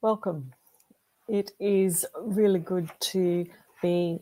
Welcome. It is really good to be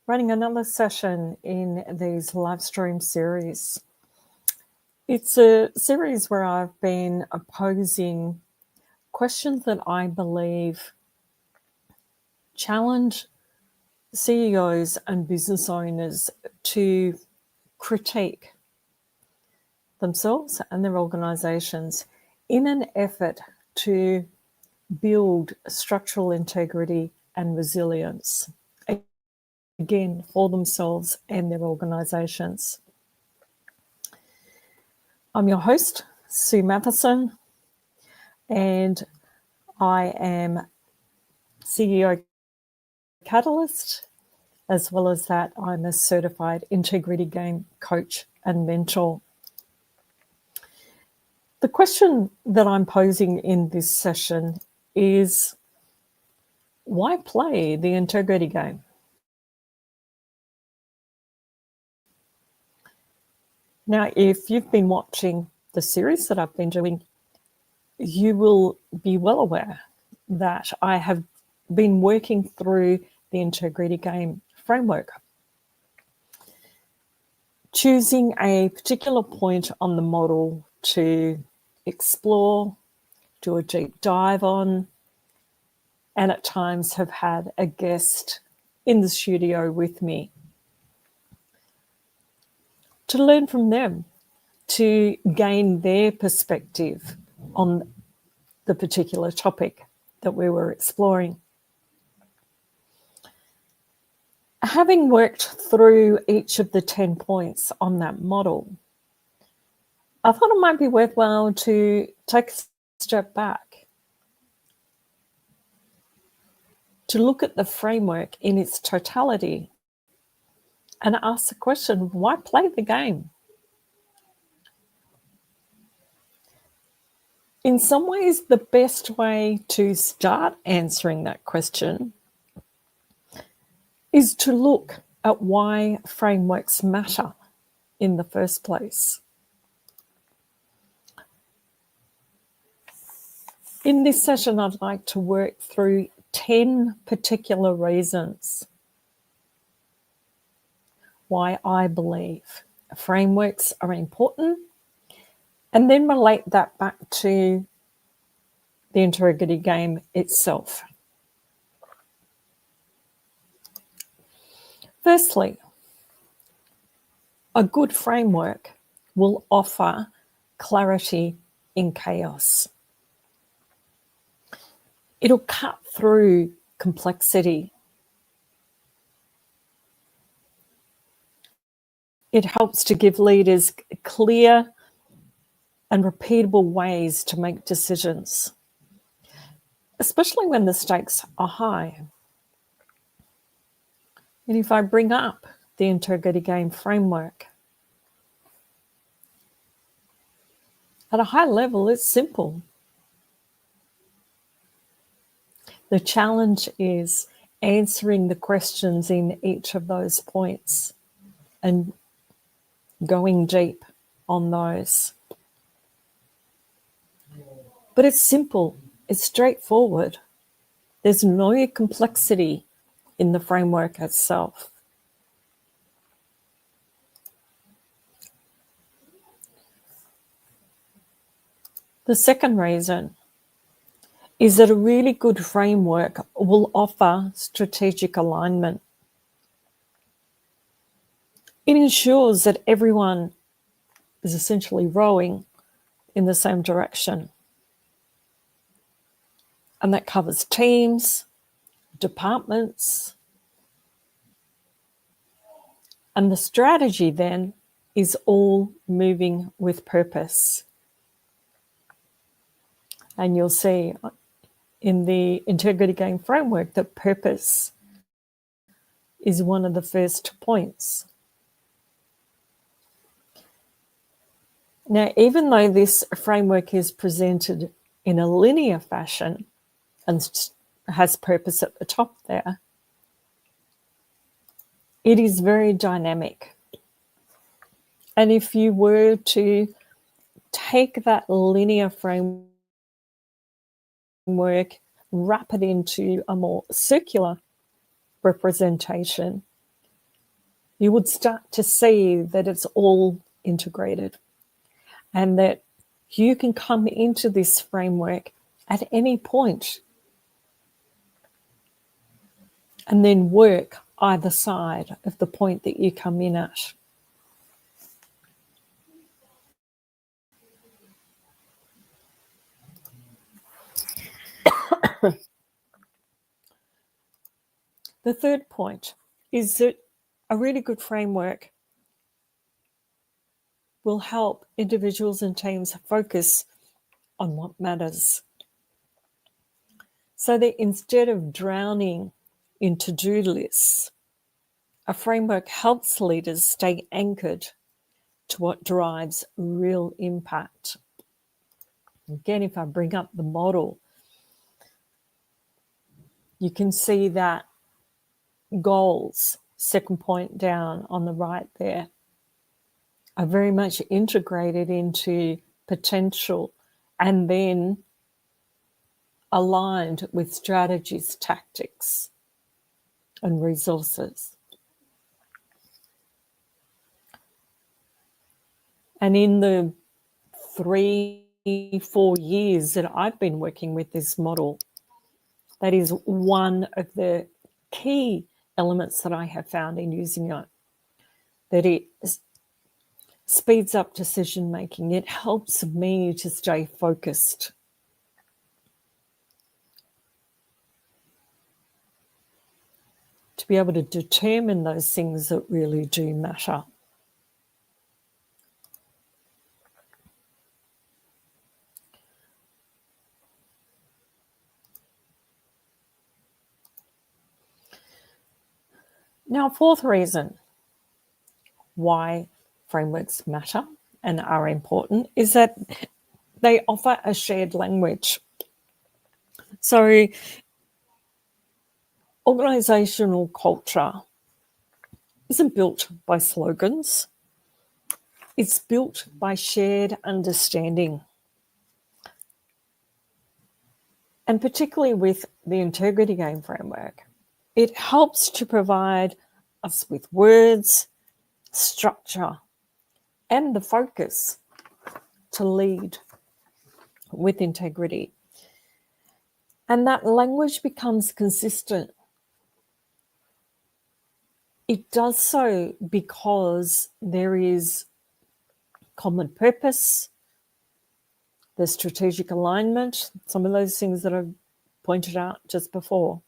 running another session in these live stream series. It's a series where I've been posing questions that I believe challenge CEOs and business owners to critique themselves and their organizations in an effort to build structural integrity and resilience, again, for themselves and their organizations. I'm your host, Sue Matheson, and I am CEO Catalyst. As well as that, I'm a certified integrity game coach and mentor. The question that I'm posing in this session is, why play the integrity game? Now, if you've been watching the series that I've been doing, you will be well aware that I have been working through the integrity game framework, choosing a particular point on the model to explore, do a deep dive on, and at times have had a guest in the studio with me to learn from them, to gain their perspective on the particular topic that we were exploring. Having worked through each of the 10 points on that model, I thought it might be worthwhile to take a step back, to look at the framework in its totality and ask the question, why play the game? In some ways, the best way to start answering that question is to look at why frameworks matter in the first place. In this session, I'd like to work through 10 particular reasons why I believe frameworks are important, and then relate that back to the integrity game itself. Firstly, a good framework will offer clarity in chaos. It'll cut through complexity. It helps to give leaders clear and repeatable ways to make decisions, especially when the stakes are high. And if I bring up the integrity game framework, at a high level, it's simple. The challenge is answering the questions in each of those points and going deep on those. But it's simple, it's straightforward. There's no complexity in the framework itself. The second reason is that a really good framework will offer strategic alignment. It ensures that everyone is essentially rowing in the same direction. And that covers teams, departments. And the strategy then is all moving with purpose. And you'll see in the integrity game framework that purpose is one of the first points. Now, even though this framework is presented in a linear fashion and has purpose at the top there, it is very dynamic. And if you were to take that linear framework framework, wrap it into a more circular representation, you would start to see that it's all integrated and that you can come into this framework at any point and then work either side of the point that you come in at. The third point is that a really good framework will help individuals and teams focus on what matters. So that instead of drowning in to-do lists, a framework helps leaders stay anchored to what drives real impact. Again, if I bring up the model, you can see that goals, second point down on the right there, are very much integrated into potential and then aligned with strategies, tactics, and resources. And in the 3-4 years that I've been working with this model, that is one of the key elements that I have found in using it, that it speeds up decision making. It helps me to stay focused. To be able to determine those things that really do matter. Now, fourth reason why frameworks matter and are important is that they offer a shared language. So organizational culture isn't built by slogans. It's built by shared understanding. And particularly with the Integrity Game framework, it helps to provide us with words, structure, and the focus to lead with integrity. And that language becomes consistent. It does so because there is common purpose, the strategic alignment, some of those things that I've pointed out just before.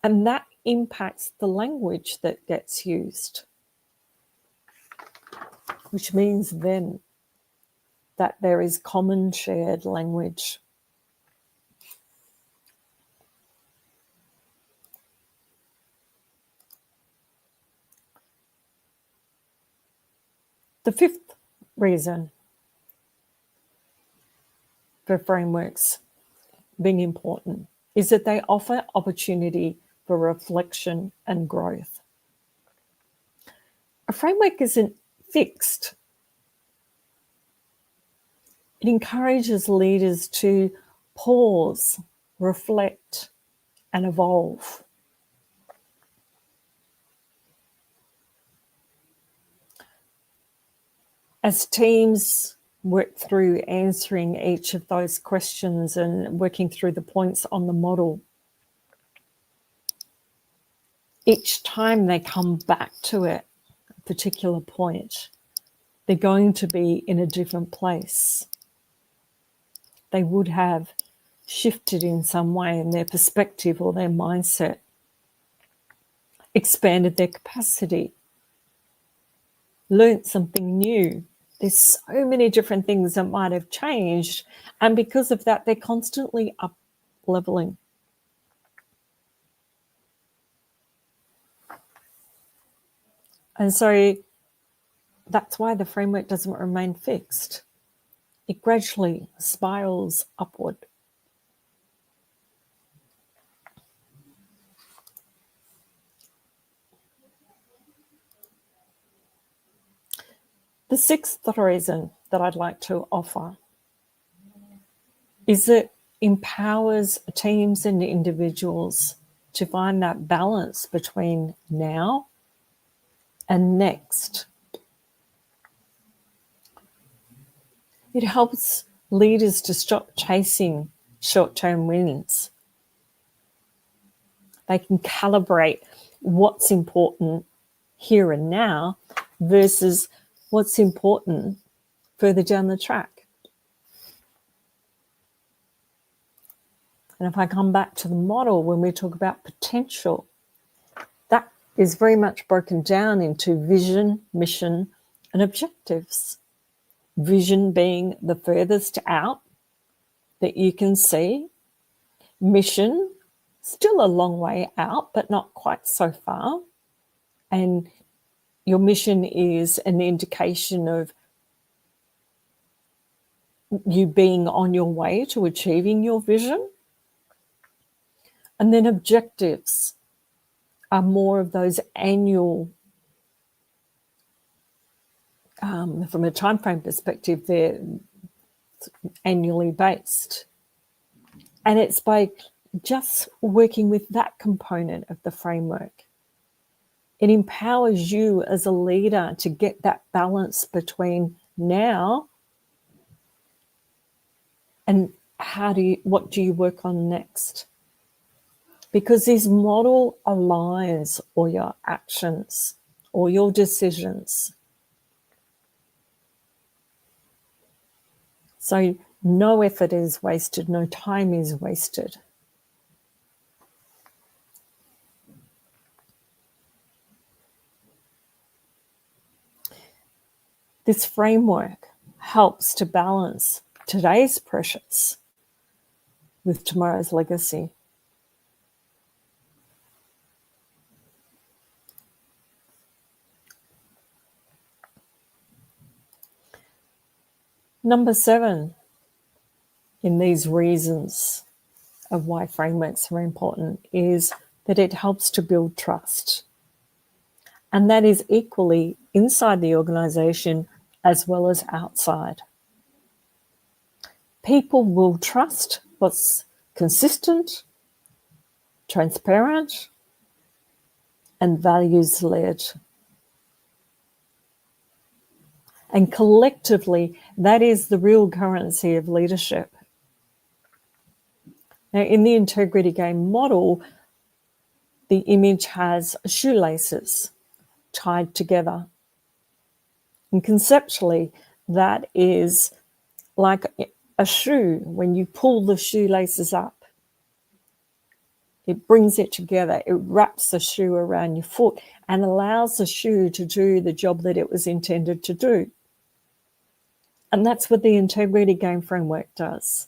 And that impacts the language that gets used, which means then that there is common shared language. The fifth reason for frameworks being important is that they offer opportunity for reflection and growth. A framework isn't fixed. It encourages leaders to pause, reflect, and evolve. As teams work through answering each of those questions and working through the points on the model, each time they come back to it, a particular point, they're going to be in a different place. They would have shifted in some way in their perspective or their mindset, expanded their capacity, learnt something new. There's so many different things that might have changed, and because of that, they're constantly up-leveling. And so that's why the framework doesn't remain fixed. It gradually spirals upward. The sixth reason that I'd like to offer is that empowers teams and individuals to find that balance between now and next. It helps leaders to stop chasing short-term wins. They can calibrate what's important here and now versus what's important further down the track. And if I come back to the model, when we talk about potential, that is very much broken down into vision, mission, and objectives. Vision being the furthest out that you can see. Mission, still a long way out, but not quite so far. And your mission is an indication of you being on your way to achieving your vision. And then objectives are more of those annual, from a time frame perspective, they're annually based. And it's by just working with that component of the framework. It empowers you as a leader to get that balance between now and what do you work on next? Because this model aligns all your actions, all your decisions. So no effort is wasted, no time is wasted. This framework helps to balance today's pressures with tomorrow's legacy. Number 7 in these reasons of why frameworks are important is that it helps to build trust. And that is equally inside the organization as well as outside. People will trust what's consistent, transparent, and values-led. And collectively, that is the real currency of leadership. Now, in the integrity game model, the image has shoelaces tied together. And conceptually, that is like a shoe. When you pull the shoelaces up, it brings it together. It wraps the shoe around your foot and allows the shoe to do the job that it was intended to do. And that's what the integrity game framework does.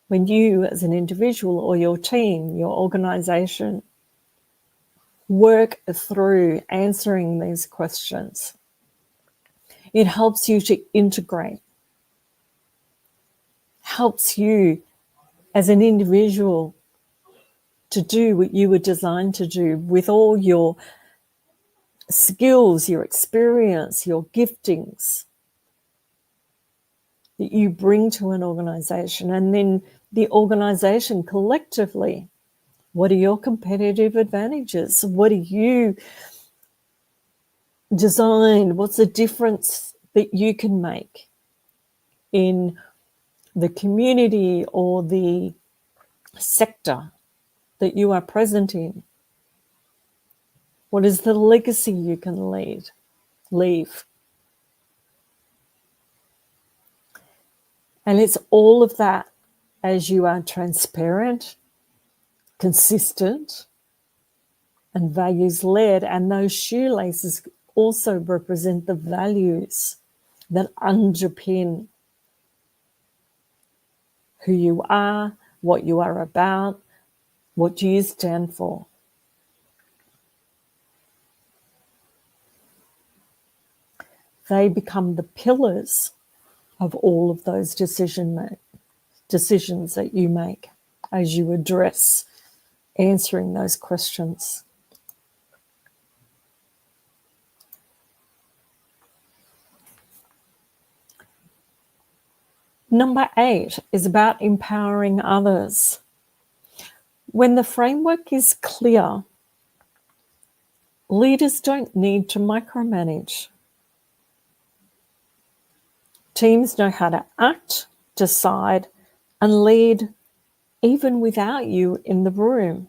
When you, as an individual or your team, your organization, work through answering these questions, it helps you to integrate, helps you as an individual to do what you were designed to do with all your skills, your experience, your giftings that you bring to an organization. And then the organization collectively, what are your competitive advantages? What are you designed? What's the difference that you can make in the community or the sector that you are present in? What is the legacy you can leave? And it's all of that as you are transparent, consistent, and values-led. And those shoelaces also represent the values that underpin who you are, what you are about, what do you stand for. They become the pillars of all of those decisions that you make as you address answering those questions. Number 8 is about empowering others. When the framework is clear, leaders don't need to micromanage. Teams know how to act, decide, and lead even without you in the room.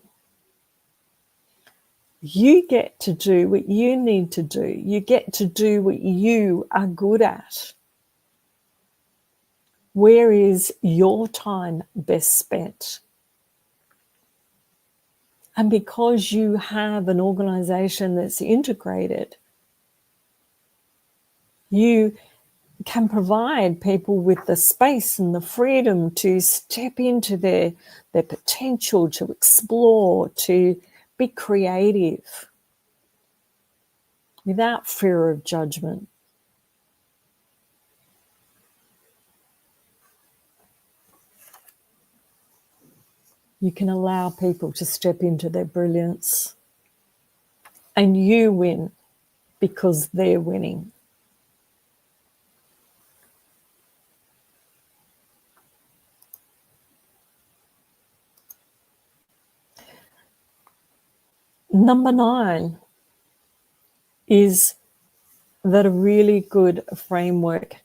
You get to do what you need to do. You get to do what you are good at. Where is your time best spent? And because you have an organization that's integrated, you can provide people with the space and the freedom to step into their potential, to explore, to be creative without fear of judgment. You can allow people to step into their brilliance, and you win because they're winning. Number 9 is that a really good framework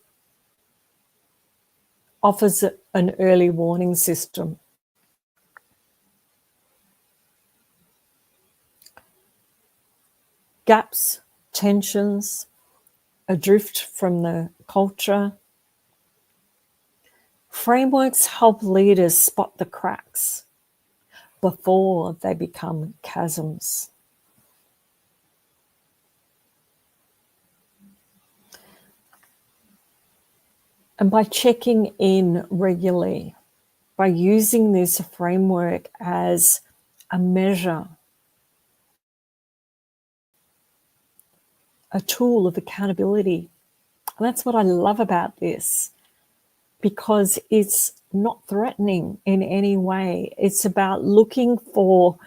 offers an early warning system. Gaps, tensions, adrift from the culture. Frameworks help leaders spot the cracks before they become chasms. And by checking in regularly, by using this framework as a measure, a tool of accountability. And that's what I love about this, because it's not threatening in any way. It's about looking for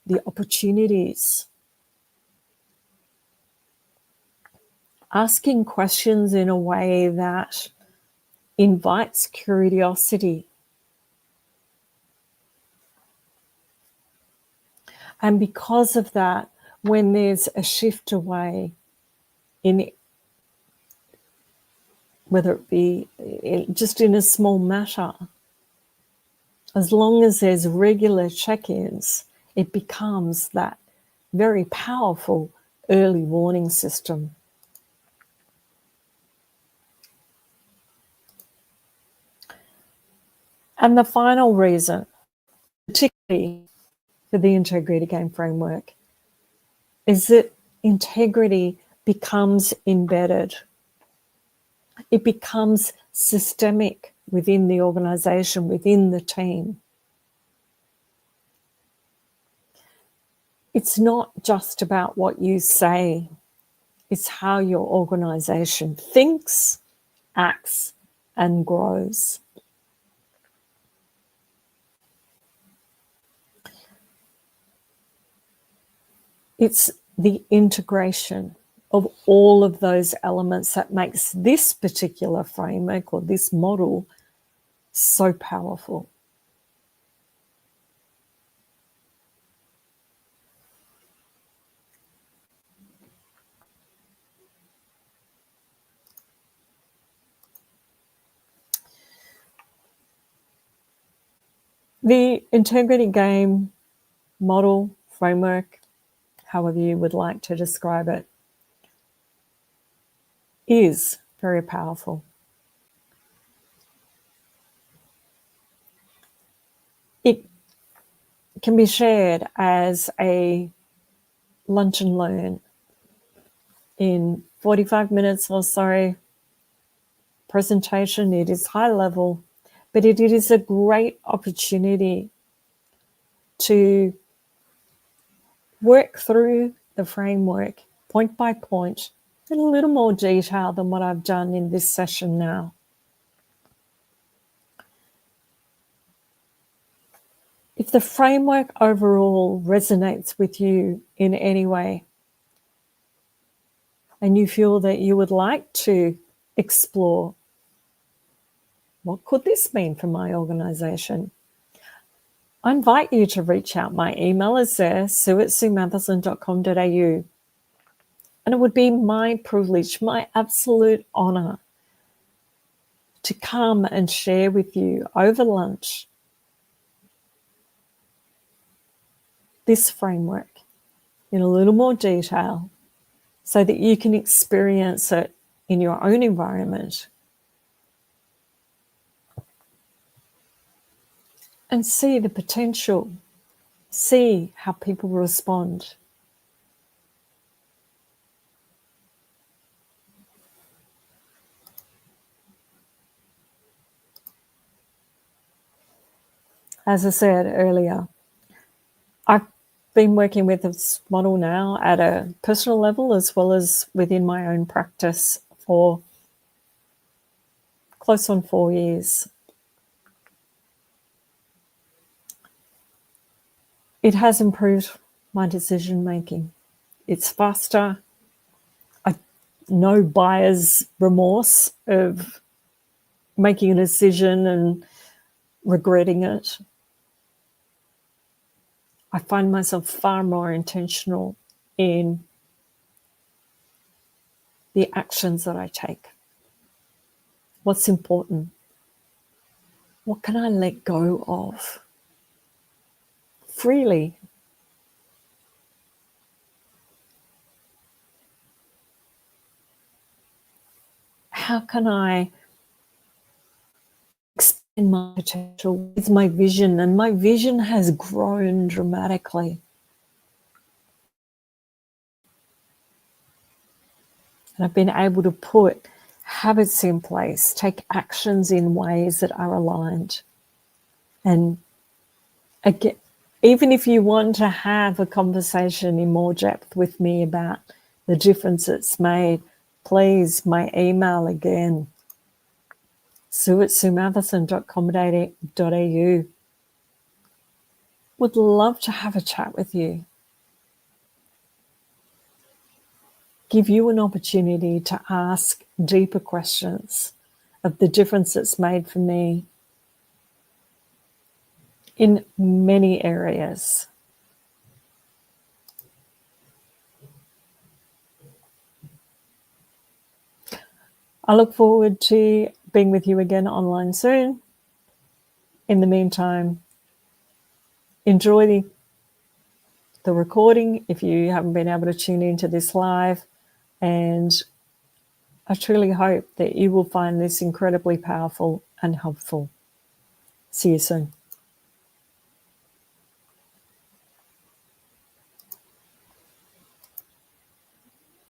the opportunities, asking questions in a way that invites curiosity. And because of that, when there's a shift away in, whether it be just in a small matter, as long as there's regular check-ins, it becomes that very powerful early warning system. And the final reason, particularly for the Integrity Game Framework, is that integrity becomes embedded. It becomes systemic within the organization, within the team. It's not just about what you say, it's how your organization thinks, acts, and grows. It's the integration of all of those elements that makes this particular framework or this model so powerful. The integrity game model, framework, however you would like to describe it, is very powerful. It can be shared as a lunch and learn in 45 minutes or so presentation. It is high level, but it is a great opportunity to work through the framework point by point in a little more detail than what I've done in this session now. If the framework overall resonates with you in any way, and you feel that you would like to explore What could this mean for my organization? I invite you to reach out. My email is there, sue@suematheson.com.au. And it would be my privilege, my absolute honor to come and share with you over lunch this framework in a little more detail so that you can experience it in your own environment and see the potential, see how people respond. As I said earlier, I've been working with this model now at a personal level as well as within my own practice for close on 4 years. It has improved my decision making. It's faster. I no buyer's remorse of making a decision and regretting it. I find myself far more intentional in the actions that I take. What's important? What can I let go of freely? How can I expand my potential with my vision? And my vision has grown dramatically. And I've been able to put habits in place, take actions in ways that are aligned. And again, even if you want to have a conversation in more depth with me about the difference it's made, please, my email again, sue@suematheson.com.au. Would love to have a chat with you. Give you an opportunity to ask deeper questions of the difference it's made for me in many areas. I look forward to being with you again online soon. In the meantime, enjoy the recording if you haven't been able to tune into this live, and I truly hope that you will find this incredibly powerful and helpful. See you soon.